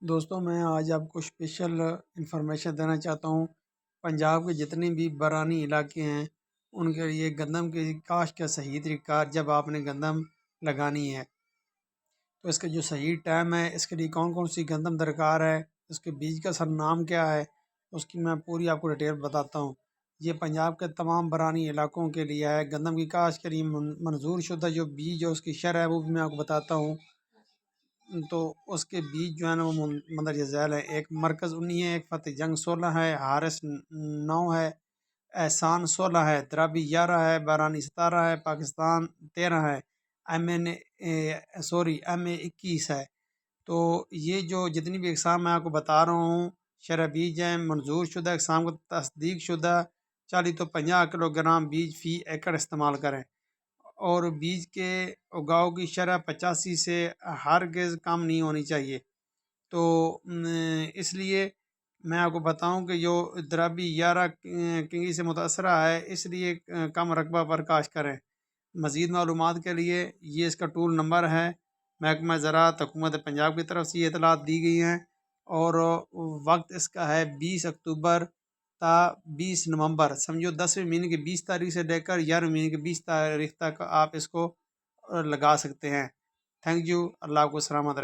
دوستوں میں آج آپ کو اسپیشل انفارمیشن دینا چاہتا ہوں۔ پنجاب کے جتنے بھی برانی علاقے ہیں ان کے لیے گندم کی کاشت کا صحیح طریقہ جب آپ نے گندم لگانی ہے تو اس کا جو صحیح ٹائم ہے، اس کے لیے کون کون سی گندم درکار ہے، اس کے بیج کا سر نام کیا ہے، اس کی میں پوری آپ کو ڈیٹیل بتاتا ہوں۔ یہ پنجاب کے تمام برانی علاقوں کے لیے ہے۔ گندم کی کاشت کے لیے منظور شدہ جو بیج ہے اس کی شرح ہے وہ بھی میں آپ کو بتاتا ہوں۔ تو اس کے بیج جو ہے نا وہ مندرجہ ذیل ہے۔ ایک مرکز 19 ہے، ایک فتح جنگ 16 ہے، حارث 9 ہے، احسان 16 ہے، درابی 11 ہے، بارانی 17 ہے، پاکستان 13 ہے، ایم اے 21 ہے۔ تو یہ جو جتنی بھی اقسام میں آپ کو بتا رہا ہوں شرح بیج ہیں، منظور شدہ اقسام کو تصدیق شدہ 40 تو 50 کلو گرام بیج فی ایکڑ استعمال کریں، اور بیج کے اگاؤ کی شرح 85 سے ہرگز کم نہیں ہونی چاہیے۔ تو اس لیے میں آپ کو بتاؤں کہ جو درابی 11 کنگی سے متاثرہ ہے، اس لیے کم رقبہ پر کاشت کریں۔ مزید معلومات کے لیے یہ اس کا ٹول نمبر ہے، محکمہ زراعت حکومت پنجاب کی طرف سے یہ اطلاعات دی گئی ہیں، اور وقت اس کا ہے 20 اکتوبر تا 20 نومبر، سمجھو 10ویں مہینے کی 20 تاریخ سے لے کر 11ویں مہینے کی 20 تاریخ تک آپ اس کو لگا سکتے ہیں۔ تھینک یو، اللہ آپ کو سلامت رکھے۔